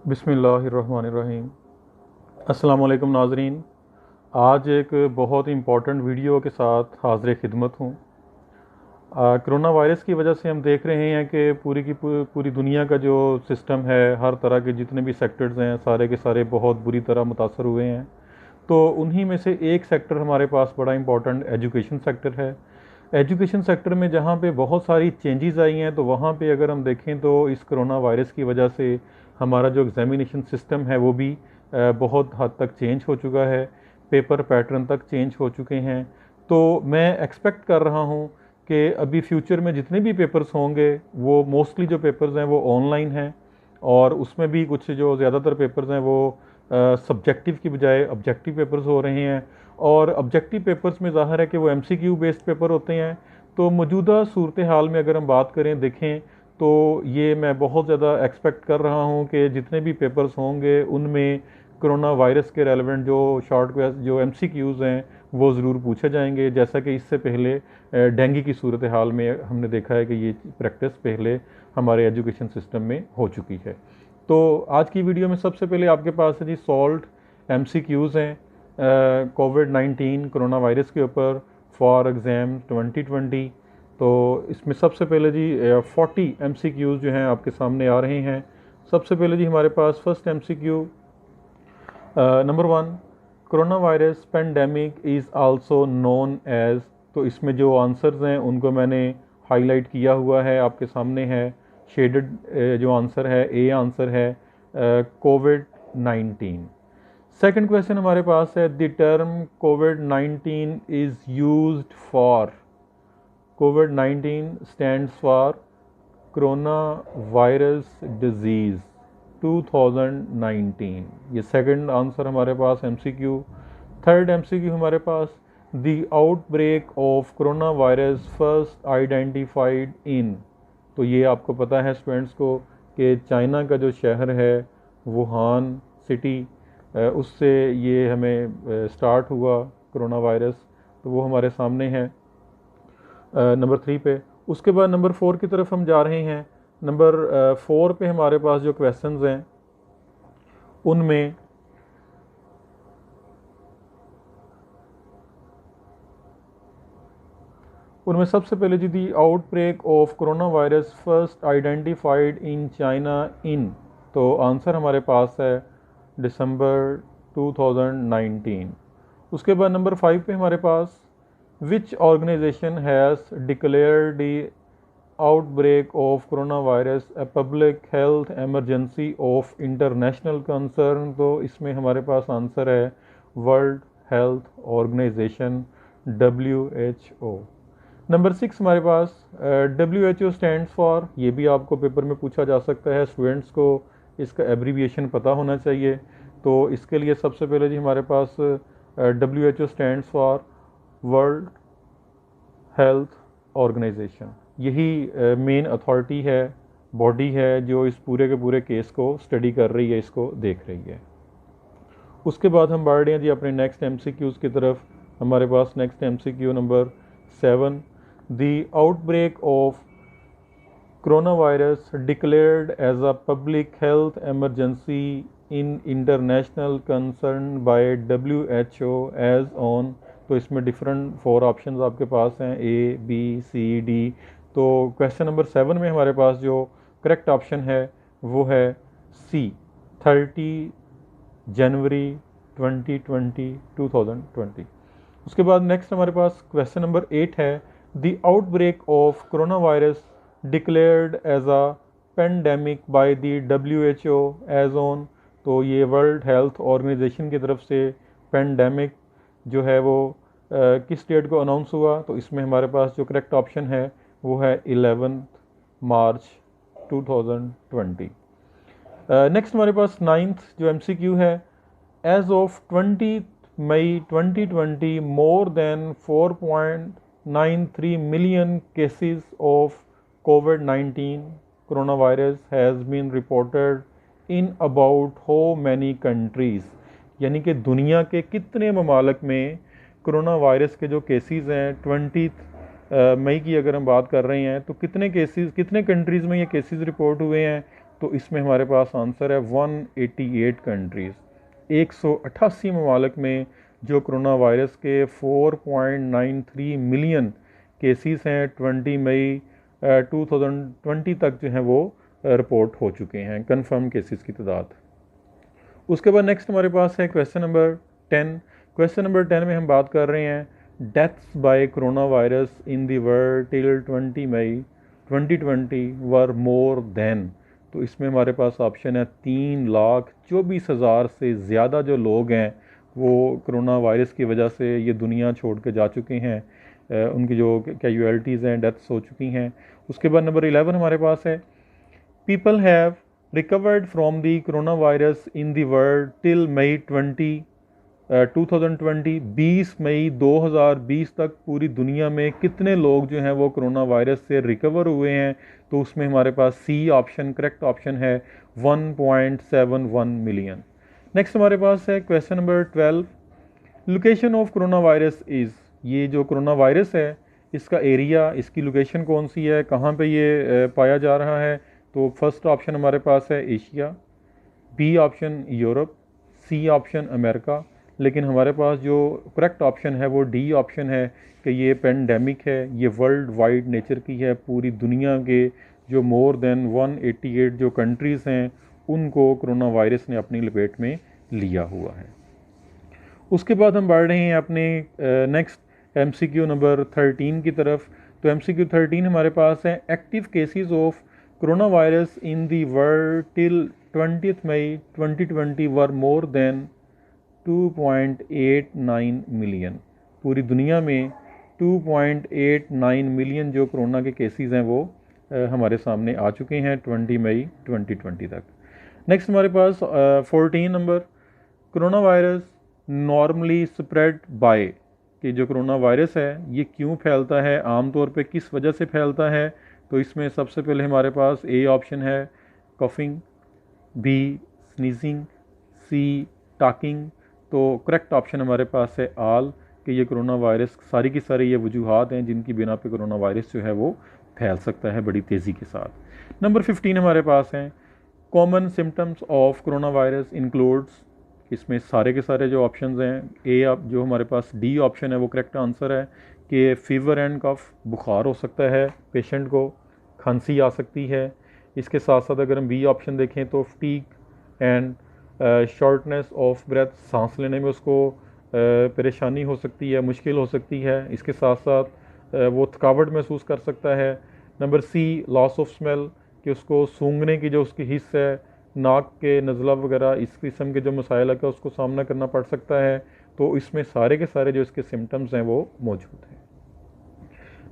बिस्मिल्लाहिर्रहमानिर्रहीम। अस्सलाम वालेकुम नाज़रीन। आज एक बहुत इम्पॉर्टेंट वीडियो के साथ हाज़िर खिदमत हूँ। कोरोना वायरस की वजह से हम देख रहे हैं कि पूरी दुनिया का जो सिस्टम है, हर तरह के जितने भी सेक्टर्स हैं सारे के सारे बहुत बुरी तरह मुतासर हुए हैं। तो उन्हीं में से एक सेक्टर हमारे पास बड़ा इम्पॉर्टेंट एजुकेशन सेक्टर है। एजुकेशन सेक्टर में जहाँ पे बहुत सारी चेंजेस आई हैं, तो वहाँ पे अगर हम देखें तो इस कोरोना वायरस की वजह से हमारा जो एग्ज़ामिनेशन सिस्टम है वो भी बहुत हद तक चेंज हो चुका है। पेपर पैटर्न तक चेंज हो चुके हैं। तो मैं एक्सपेक्ट कर रहा हूँ कि अभी फ्यूचर में जितने भी पेपर्स होंगे वो मोस्टली जो पेपर्स हैं वो ऑनलाइन हैं, और उसमें भी कुछ जो ज़्यादातर पेपर्स हैं वो सब्जेक्टिव की बजाय ऑब्जेक्टिव पेपर्स हो रहे हैं। और ऑब्जेक्टिव पेपर्स में ज़ाहिर है कि वो एमसीक्यू बेस्ड पेपर होते हैं। तो मौजूदा सूरत हाल में अगर हम बात करें, देखें, तो ये मैं बहुत ज़्यादा एक्सपेक्ट कर रहा हूँ कि जितने भी पेपर्स होंगे उनमें कोरोना वायरस के रेलेवेंट जो जो एमसीक्यूज़ हैं वो ज़रूर पूछे जाएंगे। जैसा कि इससे पहले डेंगू की सूरत हाल में हमने देखा है कि ये प्रैक्टिस पहले हमारे एजुकेशन सिस्टम में हो चुकी है। तो आज की वीडियो में सबसे पहले आपके पास है जी सॉल्ट एमसीक्यूज़ हैं कोविड-19 कोरोना वायरस के ऊपर फॉर एग्ज़ाम 2020। तो इसमें सबसे पहले जी 40 एमसीक्यूज़ जो हैं आपके सामने आ रहे हैं। सबसे पहले जी हमारे पास first MCQ number 1, corona virus pandemic is also known as. तो इसमें जो आंसर्स हैं उनको मैंने हाईलाइट किया हुआ है, आपके सामने है शेडेड। जो आंसर है, ए आंसर है कोविड-19। सेकंड क्वेश्चन हमारे पास है the term covid is used for. Covid stands for corona virus disease 2019। ये सेकंड आंसर हमारे पास एमसीक्यू। थर्ड एमसीक्यू हमारे पास the outbreak of corona virus first identified in. तो ये आपको पता है स्टूडेंट्स को कि चाइना का जो शहर है वुहान सिटी, उससे ये हमें स्टार्ट हुआ कोरोना वायरस। तो वो हमारे सामने है नंबर 3 पे। उसके बाद नंबर 4 की तरफ हम जा रहे हैं। नंबर 4 पे हमारे पास जो क्वेश्चंस हैं उनमें उनमें सबसे पहले जी the outbreak of corona virus first identified in China in. तो आंसर हमारे पास है दिसंबर 2019। उसके बाद नंबर 5 पे हमारे पास which organisation has declared the outbreak of corona virus a public health emergency of international concern. तो इसमें हमारे पास आंसर है world health organisation WHO। Number 6 हमारे पास WHO स्टैंड्स फॉर। ये भी आपको पेपर में पूछा जा सकता है, स्टूडेंट्स को इसका एब्रीविएशन पता होना चाहिए। तो इसके लिए सबसे पहले जी हमारे पास WHO stands for World health Organization. यही मेन अथॉरिटी है, बॉडी है जो इस पूरे के पूरे केस को स्टडी कर रही है, इसको देख रही है। उसके बाद हम बढ़ रहे हैं जी अपने नेक्स्ट एमसीक्यूज़ की तरफ। हमारे पास next MCQ number 7, the outbreak of corona virus declared as a public health emergency in international concern by WHO as on. तो इसमें डिफरेंट 4 ऑप्शंस आपके पास हैं, A B C D। तो क्वेश्चन नंबर 7 में हमारे पास जो करेक्ट ऑप्शन है वो है C, 30 जनवरी 2020। उसके बाद नेक्स्ट हमारे पास क्वेश्चन नंबर 8 है the outbreak of corona virus declared as a pandemic by the WHO as on. तो ये वर्ल्ड हेल्थ ऑर्गेनाइजेशन की तरफ से पेंडेमिक जो है वो किस डेट को अनाउंस हुआ। तो इसमें हमारे पास जो करेक्ट ऑप्शन है वो है 11 मार्च 2020। नेक्स्ट हमारे पास 9th जो MCQ है as of 20 May 2020 more than 4.93 million cases of कोविड-19 corona virus has been reported in about how many countries. यानी कि दुनिया के कितने ममालिक में कोरोना वायरस के जो केसेस हैं 20 मई की अगर हम बात कर रहे हैं तो कितने केसेस, कितने कंट्रीज़ में ये केसेस रिपोर्ट हुए हैं। तो इसमें हमारे पास आंसर है 188 कंट्रीज़, 188 ममालिक में जो कोरोना वायरस के 4.93 मिलियन केसेस हैं 20 मई 2020 तक जो हैं वो रिपोर्ट हो चुके हैं, कंफर्म केसेस की तादाद। उसके बाद नेक्स्ट हमारे पास है क्वेश्चन नंबर 10। क्वेश्चन नंबर 10 में हम बात कर रहे हैं deaths by corona virus in the world till 20 May 2020 were more than. तो इसमें हमारे पास ऑप्शन है 3,24,000 से ज़्यादा जो लोग हैं वो कोरोना वायरस की वजह से ये दुनिया छोड़ के जा चुके हैं, उनकी जो कैजुअलिटीज़ हैं, डेथ्स हो चुकी हैं। उसके बाद नंबर 11 हमारे पास है people have recovered from the corona virus in the world till May 2020। 20 मई 2020 तक पूरी दुनिया में कितने लोग जो हैं वो कोरोना वायरस से रिकवर हुए हैं, तो उसमें हमारे पास सी ऑप्शन करेक्ट ऑप्शन है 1.71 मिलियन। नेक्स्ट हमारे पास है question number 12। Location of corona virus is, ये जो कोरोना वायरस है इसका एरिया, इसकी लोकेशन कौन सी है, कहाँ पे ये पाया जा रहा है। तो फर्स्ट ऑप्शन हमारे पास है Asia, B option Europe, C option America. लेकिन हमारे पास जो करेक्ट ऑप्शन है वो डी ऑप्शन है कि ये पेंडेमिक है, ये वर्ल्ड वाइड नेचर की है। पूरी दुनिया के जो मोर देन 188 जो कंट्रीज़ हैं उनको कोरोना वायरस ने अपनी लपेट में लिया हुआ है। उसके बाद हम बढ़ रहे हैं अपने नेक्स्ट MCQ नंबर 13 की तरफ। तो MCQ 13 हमारे पास है active cases of corona virus in the world till 20 May 2020 were more than 2.89 million. पूरी दुनिया में 2.89 मिलियन जो कोरोना के केसेस हैं वो हमारे सामने आ चुके हैं 20 मई 2020 तक। नेक्स्ट हमारे पास 14 number corona virus normally spread by, कि जो कोरोना वायरस है ये क्यों फैलता है, आमतौर पे किस वजह से फैलता है। तो इसमें सबसे पहले हमारे पास ए ऑप्शन है coughing, B sneezing, see talking. तो करेक्ट ऑप्शन हमारे पास है आल, कि ये कोरोना वायरस सारी की सारी ये वजूहात हैं जिनकी बिना पे कोरोना वायरस जो है वो फैल सकता है बड़ी तेज़ी के साथ। नंबर 15 हमारे पास हैं common symptoms of corona virus includes. इसमें सारे के सारे जो ऑप्शंस हैं, ए जो हमारे पास डी ऑप्शन है वो करेक्ट आंसर है कि फीवर एंड कफ, बुखार हो सकता है पेशेंट को, खांसी आ सकती है। इसके साथ साथ अगर हम बी ऑप्शन देखें तो fatigue and shortness of breath, सांस लेने में उसको परेशानी हो सकती है, मुश्किल हो सकती है। इसके साथ साथ वो थकावट महसूस कर सकता है। Number C loss of smell, कि उसको सूंघने की जो उसकी हिस्स है, नाक के नज़ला वगैरह इस किस्म के जो मसाइल है उसको सामना करना पड़ सकता है। तो इसमें सारे के सारे जो इसके सिम्टम्स हैं वो मौजूद हैं।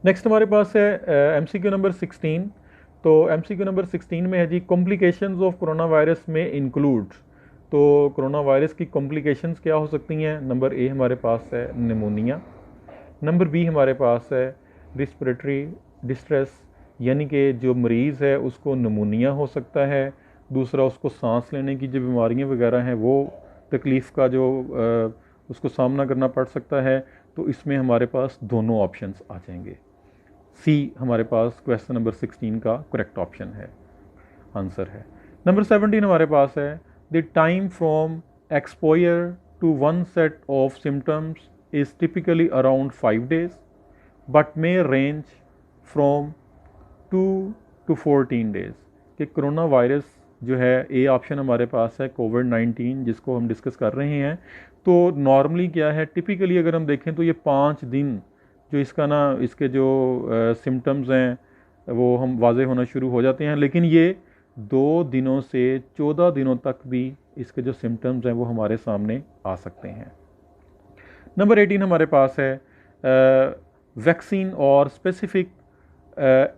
नेक्स्ट हमारे पास है MCQ नंबर 16। तो MCQ नंबर 16 में है जी कॉम्प्लिकेशंस ऑफ कोरोना वायरस में इंक्लूड। तो कोरोना वायरस की कॉम्प्लिकेशंस क्या हो सकती हैं। नंबर ए हमारे पास है निमोनिया, नंबर बी हमारे पास है रिस्पिरेटरी डिस्ट्रेस, यानी कि जो मरीज़ है उसको निमोनिया हो सकता है। दूसरा उसको सांस लेने की जो बीमारियां वगैरह हैं वो तकलीफ़ का जो उसको सामना करना पड़ सकता है। तो इसमें हमारे पास दोनों ऑप्शंस आ जाएंगे। सी हमारे पास क्वेश्चन नंबर 16 का करेक्ट ऑप्शन है, आंसर है। नंबर 17 हमारे पास है the time from exposure to onset of symptoms is typically around 5 days but may range from 2 to 14 days। कि कोरोना वायरस जो है ए ऑप्शन हमारे पास है कोविड-19 जिसको हम डिस्कस कर रहे हैं। तो नॉर्मली क्या है, टिपिकली अगर हम देखें तो ये 5 दिन जो इसका ना इसके जो सिम्टम्स हैं वो हम वाजे होना शुरू हो जाते हैं, लेकिन ये 2 दिनों से 14 दिनों तक भी इसके जो सिम्टम्स हैं वो हमारे सामने आ सकते हैं। नंबर 18 हमारे पास है वैक्सीन और specific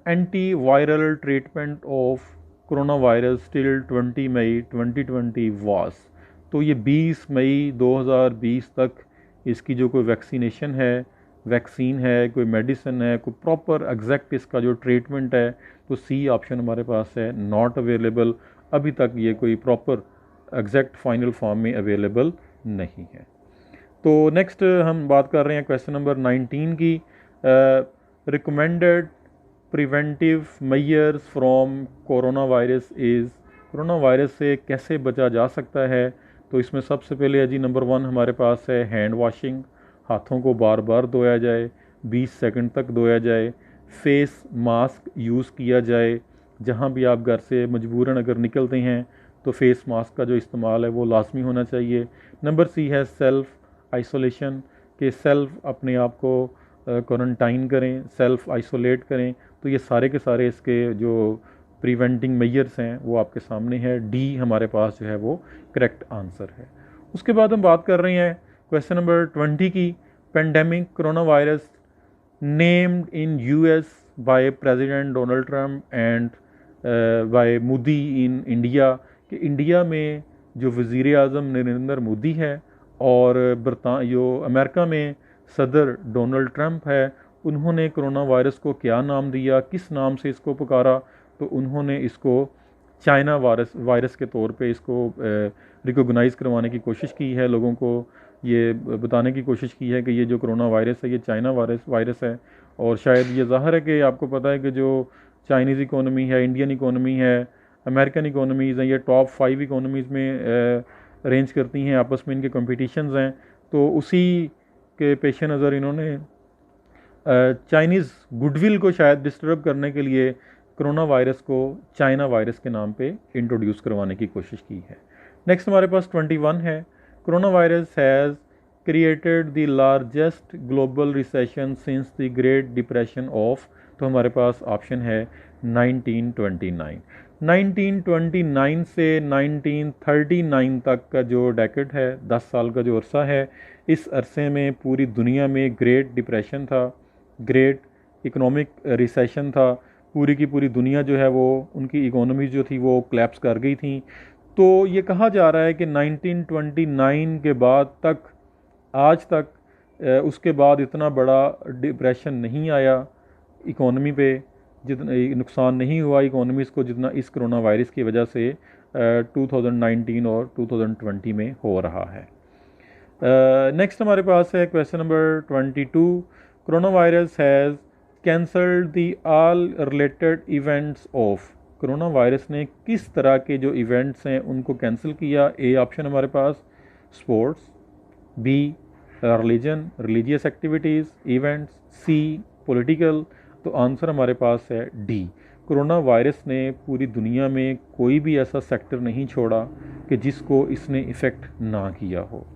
anti viral treatment of corona virus till 20 मई 2020 वास। तो ये 20 मई 2020 तक इसकी जो कोई वैक्सीनेशन है, वैक्सीन है, कोई मेडिसिन है, कोई प्रॉपर एग्जैक्ट इसका जो ट्रीटमेंट है, तो सी ऑप्शन हमारे पास है नॉट अवेलेबल। अभी तक ये कोई प्रॉपर एग्जैक्ट फाइनल फॉर्म में अवेलेबल नहीं है। तो नेक्स्ट हम बात कर रहे हैं क्वेश्चन नंबर 19 की। Recommended preventive measures from corona virus is corona virus से कैसे बचा जा सकता है, तो इसमें सबसे पहले है जी नंबर 1 हमारे पास है हैंड वॉशिंग। हाथों को बार बार धोया जाए, 20 सेकंड तक धोया जाए। फेस मास्क यूज़ किया जाए, जहाँ भी आप घर से मजबूरन अगर निकलते हैं तो फेस मास्क का जो इस्तेमाल है वो लाजमी होना चाहिए। नंबर सी है सेल्फ़ आइसोलेशन, कि सेल्फ अपने आप को क्वारंटाइन करें, सेल्फ़ आइसोलेट करें। तो ये सारे के सारे इसके जो प्रिवेंटिंग मेजर्स हैं वो आपके सामने है। डी हमारे पास जो है वो करेक्ट आंसर है। उसके बाद हम बात कर रहे हैं क्वेश्चन नंबर 20 की। Pandemic corona virus named in US by president Donald Trump and by Modi in India, कि इंडिया में जो वज़ीर आज़म नरेंद्र मोदी है और जो अमेरिका में सदर डोनाल्ड ट्रम्प है, उन्होंने कोरोना वायरस को क्या नाम दिया, किस नाम से इसको पुकारा? तो उन्होंने इसको चाइना वायरस के तौर पे इसको रिकॉग्नाइज़ करवाने की कोशिश की है, लोगों को ये बताने की कोशिश की है कि ये जो कोरोना वायरस है ये चाइना वायरस है। और शायद ये ज़ाहिर है कि आपको पता है कि जो चाइनीज़ इकोनॉमी है, इंडियन इकोनॉमी है, अमेरिकन इकोनॉमीज़ हैं, ये टॉप 5 इकोनॉमीज़ में रेंज करती हैं, आपस में इनके कॉम्पिटिशन्स हैं। तो उसी के पेश नज़र इन्होंने चाइनीज़ गुडविल को शायद डिस्टर्ब करने के लिए कोरोना वायरस को चाइना वायरस के नाम पे इंट्रोड्यूस करवाने की कोशिश की है। नेक्स्ट हमारे पास 21 है। Corona virus has created the largest global recession since the great depression of, तो हमारे पास ऑप्शन है 1929। 1929 से 1939 तक का जो डेकेड है, 10 साल का जो अरसा है, इस अरसे में पूरी दुनिया में ग्रेट डिप्रेशन था, ग्रेट इकोनॉमिक रिसेशन था। पूरी की पूरी दुनिया जो है वो उनकी इकोनॉमी जो थी वो क्लैप्स कर गई थी। तो ये कहा जा रहा है कि 1929 के बाद तक आज तक उसके बाद इतना बड़ा डिप्रेशन नहीं आया इकोनॉमी पे, जितना नुकसान नहीं हुआ इकोनॉमीज़ को जितना इस कोरोना वायरस की वजह से 2019 और 2020 में हो रहा है। नेक्स्ट हमारे पास है question number 22। Corona virus has cancelled the all related events of, corona virus ने किस तरह के जो इवेंट्स हैं उनको कैंसिल किया? ए ऑप्शन हमारे पास sports, B religion religious activities events, C political. तो आंसर हमारे पास है डी। कोरोना वायरस ने पूरी दुनिया में कोई भी ऐसा सेक्टर नहीं छोड़ा कि जिसको इसने इफ़ेक्ट ना किया हो।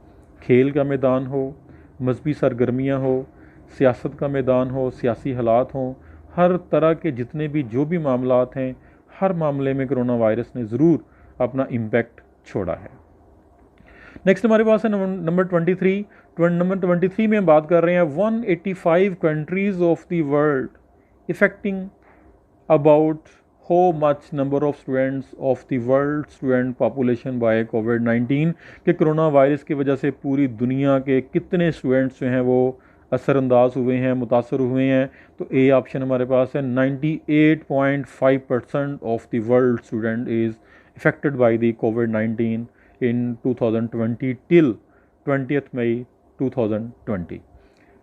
खेल का मैदान हो, मजहबी सरगर्मियाँ हो, सियासत का मैदान हो, सियासी हालात हों, हर तरह के जितने भी जो भी मामलात हैं, हर मामले में कोरोना वायरस ने ज़रूर अपना इम्पैक्ट छोड़ा है। नेक्स्ट हमारे पास है नंबर 23। नंबर 23 में हम बात कर रहे हैं 185 countries of the world affecting about how much number of students of the world student population by कोविड-19, कि कोरोना वायरस की वजह से पूरी दुनिया के कितने स्टूडेंट्स जो हैं वो असरअंदाज हुए हैं, मुतासर हुए हैं? तो ए ऑप्शन हमारे पास है 98.5% of the world student is affected by the कोविड-19 in 2020 till 20th May 2020।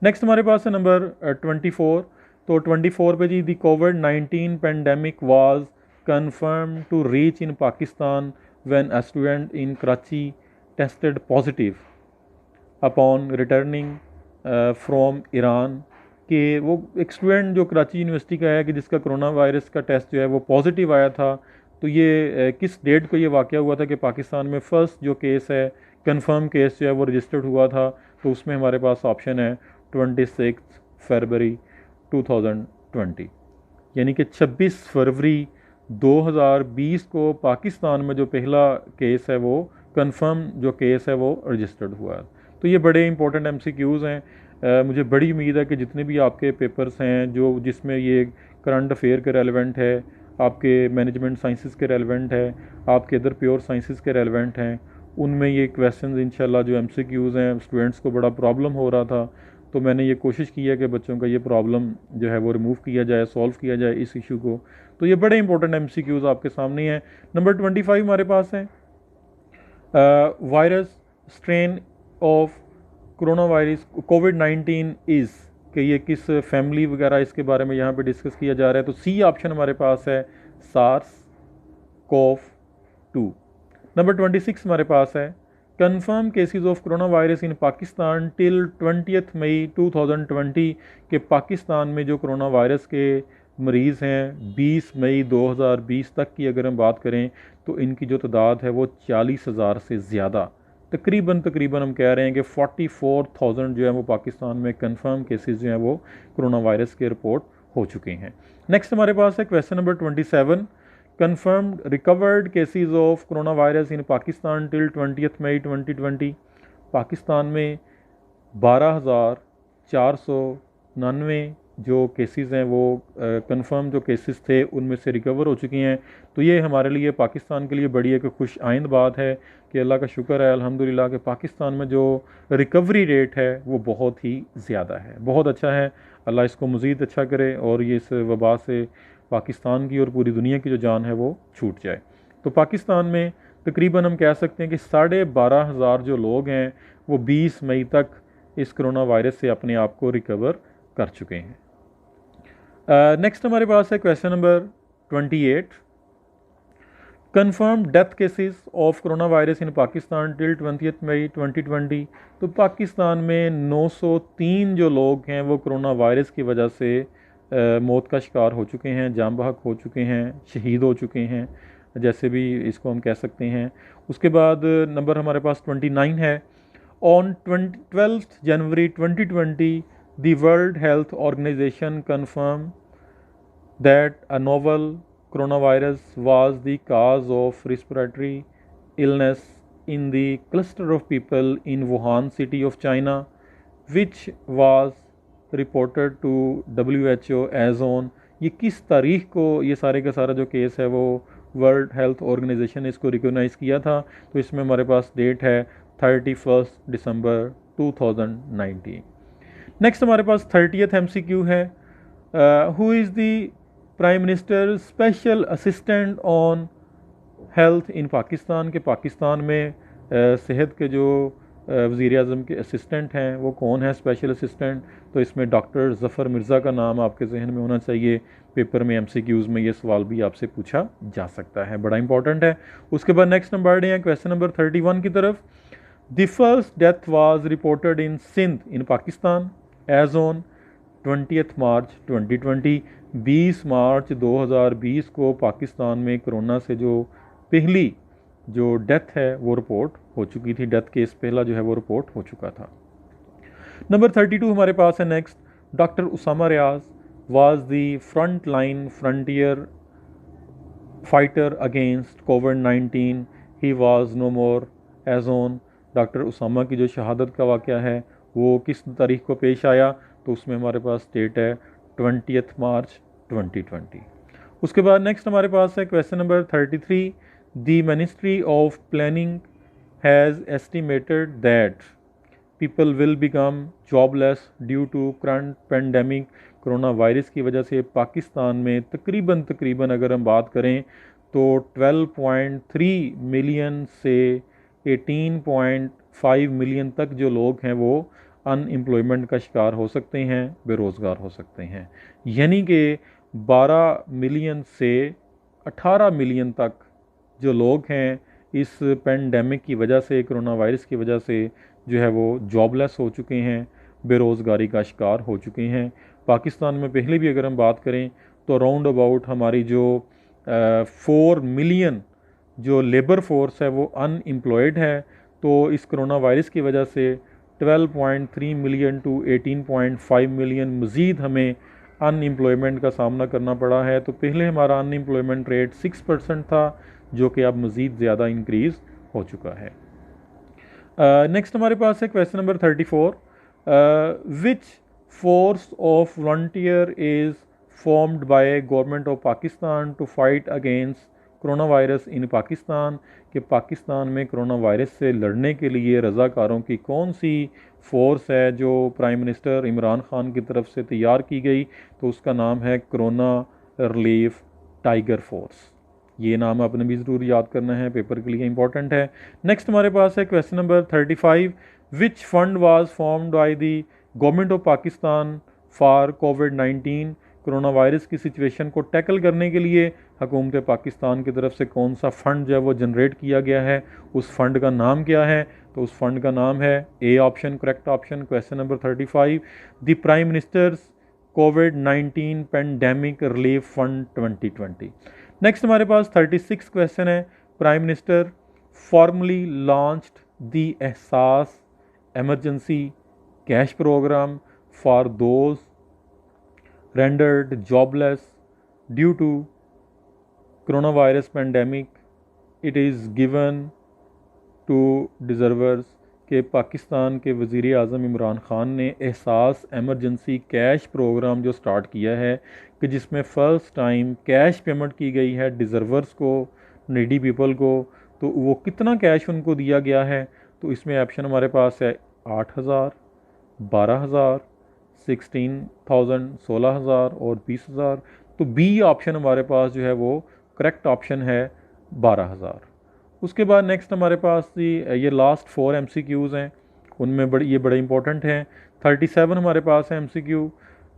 Next हमारे पास है नंबर 24। तो 24 पे जी दी कोविड-19 pandemic was confirmed to reach in Pakistan when a student in Karachi tested positive upon returning from Iran, कि वो एक स्टूडेंट जो कराची यूनिवर्सिटी का है कि जिसका कोरोना वायरस का टेस्ट जो है वो पॉजिटिव आया था। तो ये किस डेट को ये वाक़या हुआ था कि पाकिस्तान में फ़र्स्ट जो केस है, कंफर्म केस जो है वो रजिस्टर्ड हुआ था? तो उसमें हमारे पास ऑप्शन है 26 फरवरी 2020, यानी कि 26 फरवरी 2020 को पाकिस्तान में जो पहला केस है वो कंफर्म जो केस है वो रजिस्टर्ड हुआ है। तो ये बड़े इंपॉर्टेंट MCQs हैं। मुझे बड़ी उम्मीद है कि जितने भी आपके पेपर्स हैं जो जिसमें ये करंट अफेयर के रेलेवेंट है, आपके मैनेजमेंट साइंसेस के रेलेवेंट है, आपके अदर प्योर साइंसेस के रेलेवेंट हैं, उनमें ये क्वेश्चंस इंशाल्लाह जो MCQs हैं, स्टूडेंट्स को बड़ा प्रॉब्लम हो रहा था, तो मैंने ये कोशिश की है कि बच्चों का ये प्रॉब्लम जो है वो रिमूव किया जाए, सॉल्व किया जाए इस इशू को। तो ये बड़े इंपॉर्टेंट MCQs आपके सामने हैं। नंबर 25 हमारे पास है virus strain of corona virus covid is, कि ये किस फैमिली वगैरह इसके बारे में यहाँ पे डिस्कस किया जा रहा है। तो सी ऑप्शन हमारे पास है सार्स कोव 2। नंबर 26 हमारे पास है confirm cases of corona virus in Pakistan till 20 मई 2020 के पाकिस्तान में जो कोरोना वायरस के मरीज़ हैं 20 मई 2020 तक की अगर हम बात करें तो इनकी जो तादाद है वो 40,000 से ज़्यादा तकरीबन हम कह रहे हैं कि 44,000 जो है वो पाकिस्तान में कन्फर्म केसेस जो हैं वो कोरोना वायरस के रिपोर्ट हो चुके हैं। नेक्स्ट हमारे पास है question number 27 confirmed recovered cases of coronavirus in Pakistan till 20th May 2020। Pakistan में 12,499 जो केसेस हैं वो कंफर्म जो केसेस थे उनमें से रिकवर हो चुकी हैं। तो ये हमारे लिए पाकिस्तान के लिए बड़ी एक खुश आइंद बात है कि अल्लाह का शुक्र है अल्हम्दुलिल्लाह कि पाकिस्तान में जो रिकवरी रेट है वो बहुत ही ज़्यादा है, बहुत अच्छा है। अल्लाह इसको मज़ीद अच्छा करे और ये इस वबा से पाकिस्तान की और पूरी दुनिया की जो जान है वो छूट जाए। तो पाकिस्तान में तकरीबन हम कह सकते हैं कि 12,500 जो लोग हैं वो 20 मई तक इस कोरोना वायरस से अपने आप को रिकवर कर चुके हैं। नेक्स्ट हमारे पास है question number 28 confirm death cases of corona virus in Pakistan till 20 मई 2020। तो पाकिस्तान में 903 जो लोग हैं वो कोरोना वायरस की वजह से मौत का शिकार हो चुके हैं, जाम बहक हो चुके हैं, शहीद हो चुके हैं, जैसे भी इसको हम कह सकते हैं। उसके बाद नंबर हमारे पास 29 है on 12 January 2020 the World health Organization confirm that a novel corona virus was the cause of respiratory illness in the cluster of people in Wuhan city of China which was reported to WHO as on. ये किस तारीख को ये सारे का सारा जो case है वो वर्ल्ड हेल्थ ऑर्गेनाइजेशन ने इसको रिकॉग्नाइज़ किया था। तो इसमें हमारे पास डेट है 31 दिसंबर 2019। नेक्स्ट हमारे पास 30th MCQ है who is the prime minister special assistant on health in Pakistan के पाकिस्तान में सेहत के जो वज़ीर आज़म के असिस्टेंट हैं वो कौन है स्पेशल असिस्टेंट। तो इसमें डॉक्टर ज़फ़र मिर्ज़ा का नाम आपके जहन में होना चाहिए। पेपर में MCQs में ये सवाल भी आपसे पूछा जा सकता है, बड़ा इंपॉर्टेंट है। उसके बाद नेक्स्ट हम बढ़ रहे हैं क्वेश्चन नंबर 31 की तरफ। The first death was reported in Sindh in Pakistan as on 20 March 2020। 20 March 2020 को पाकिस्तान में कोरोना से जो पहली जो डेथ है वो रिपोर्ट हो चुकी थी। डेथ केस पहला जो है वो रिपोर्ट हो चुका था। नंबर 32 हमारे पास है next doctor Usama Riaz was the front line frontier fighter against कोविड-19 he was no more as on. Doctor Usama की जो शहादत का वाक़या है वो किस तारीख को पेश आया। तो उसमें हमारे पास डेट है 20 मार्च 2020। उसके बाद नेक्स्ट हमारे पास है question number 33 the ministry of planning has estimated that people will become jobless due to current pandemic. Corona virus की वजह से पाकिस्तान में तकरीबन अगर हम बात करें तो 12.3 मिलियन से 18.5 मिलियन तक जो लोग हैं वो अनएम्प्लॉयमेंट का शिकार हो सकते हैं, बेरोज़गार हो सकते हैं। यानी कि 12 मिलियन से 18 मिलियन तक जो लोग हैं इस पेंडेमिक की वजह से, कोरोना वायरस की वजह से जो है वो जॉबलेस हो चुके हैं, बेरोज़गारी का शिकार हो चुके हैं। पाकिस्तान में पहले भी अगर हम बात करें तो राउंड अबाउट हमारी जो 4 मिलियन जो लेबर फोर्स है वो अनएम्प्लॉयड है। तो इस कोरोना वायरस की वजह से 12.3 मिलियन टू 18.5 मिलियन मज़ीद हमें अनएम्प्लॉयमेंट का सामना करना पड़ा है। तो पहले हमारा अनएम्प्लॉयमेंट रेट 6% था जो कि अब मज़ीद ज़्यादा इंक्रीज़ हो चुका है। नेक्स्ट हमारे पास है question number 34 which force of volunteer is formed by government of Pakistan to fight against corona virus in Pakistan. कि पाकिस्तान में कोरोना वायरस से लड़ने के लिए रज़ाकारों की कौन सी फ़ोर्स है जो प्राइम मिनिस्टर इमरान ख़ान की तरफ से तैयार की गई। तो उसका नाम है कोरोना रिलीफ टाइगर फोर्स। ये नाम आपने भी ज़रूर याद करना है, पेपर के लिए इंपॉर्टेंट है। नेक्स्ट हमारे पास है question number 35 which fund was formed by the government of Pakistan for covid. Corona virus की सिचुएशन को टैकल करने के लिए हुकूमत पाकिस्तान की तरफ से कौन सा फ़ंड जो है वो जनरेट किया गया है, उस फ़ंड का नाम क्या है? तो उस फ़ंड का नाम है A option, correct option, question number 35, the prime ministers covid pandemic relief fund 2020। Next हमारे पास 36 क्वेश्चन है। Prime minister formally launched the एहसास emergency cash program for those rendered jobless due to coronavirus pandemic. It is given to deservers कि पाकिस्तान के वज़ीर आज़म इमरान ख़ान ने एहसास emergency cash programme जो start किया है कि जिसमें फ़र्स्ट टाइम कैश पेमेंट की गई है डिज़र्वर्स को, नीडी पीपल को। तो वो कितना कैश उनको दिया गया है? तो इसमें ऑप्शन हमारे पास है 8,000, 12,000, 16,000, 16,000 और 20,000। तो बी ऑप्शन हमारे पास जो है वो करेक्ट ऑप्शन है 12,000। उसके बाद नेक्स्ट हमारे पास ये लास्ट 4 MCQs हैं, उनमें ये बड़े इंपॉर्टेंट हैं। 37 हमारे पास है MCQ,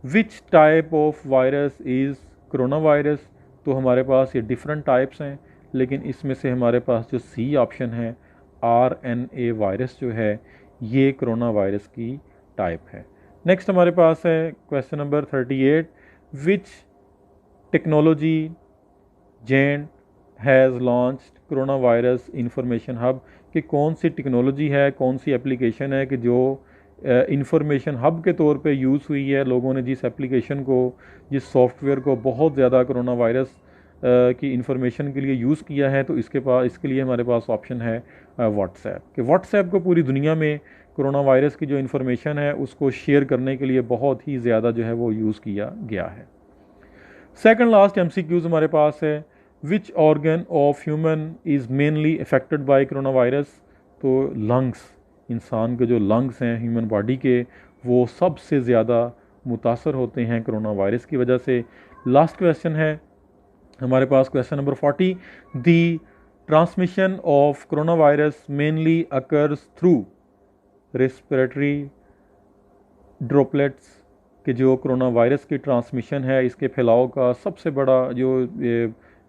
which type of virus is corona virus. तो हमारे पास ये डिफरेंट टाइप्स हैं, लेकिन इसमें से हमारे पास जो सी ऑप्शन है RNA वायरस जो है ये कोरोना वायरस की टाइप है। नेक्स्ट हमारे पास है question number 38, which technology giant has launched corona virus information hub. कि कौन सी टेक्नोलॉजी है, कौन सी एप्लीकेशन है कि जो इंफॉर्मेशन हब के तौर पे यूज़ हुई है। लोगों ने जिस एप्लीकेशन को, जिस सॉफ्टवेयर को बहुत ज़्यादा कोरोना वायरस की इंफॉर्मेशन के लिए यूज़ किया है, तो इसके लिए हमारे पास ऑप्शन है व्हाट्सएप। कि व्हाट्सएप को पूरी दुनिया में कोरोना वायरस की जो इंफॉर्मेशन है उसको शेयर करने के लिए बहुत ही ज़्यादा जो है वो यूज़ किया गया है। सेकंड लास्ट MCQs हमारे पास है, which organ of human is mainly affected by corona virus. तो लंग्स, इंसान के जो लंग्स हैं ह्यूमन बॉडी के, वो सबसे ज़्यादा मुतासर होते हैं कोरोना वायरस की वजह से। लास्ट क्वेश्चन है हमारे पास question number 40, the transmission of corona virus mainly occurs through respiratory droplets. कि जो कोरोना वायरस की ट्रांसमिशन है, इसके फैलाव का सबसे बड़ा जो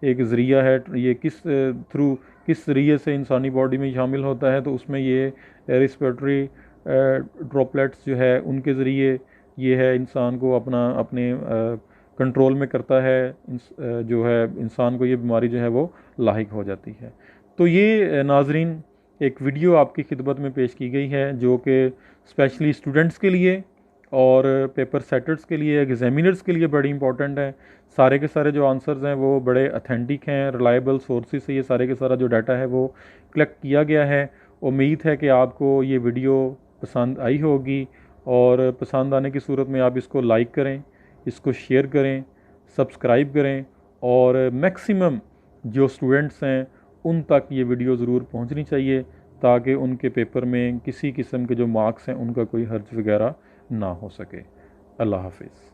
एक ज़रिया है, ये किस ज़रिए से इंसानी बॉडी में शामिल होता है, तो उसमें ये रेस्पिरेटरी ड्रॉपलेट्स जो है उनके ज़रिए ये है इंसान को अपने कंट्रोल में करता है, जो है इंसान को ये बीमारी जो है वो लाहिक हो जाती है। तो ये नाजरीन एक वीडियो आपकी खिदमत में पेश की गई है जो कि स्पेशली स्टूडेंट्स के लिए और पेपर सेटर्स के लिए, एग्जामिनर्स के लिए बड़ी इंपॉर्टेंट है। सारे के सारे जो आंसर्स हैं वो बड़े अथेंटिक हैं, रिलायबल सोर्सेज से ये सारे के सारा जो डाटा है वो कलेक्ट किया गया है। उम्मीद है कि आपको ये वीडियो पसंद आई होगी, और पसंद आने की सूरत में आप इसको लाइक करें, इसको शेयर करें, सब्सक्राइब करें, और मैक्सिमम जो स्टूडेंट्स हैं उन तक ये वीडियो ज़रूर पहुंचनी चाहिए ताकि उनके पेपर में किसी किस्म के जो मार्क्स हैं उनका कोई हर्ज वगैरह ना हो सके। अल्लाह हाफिज़।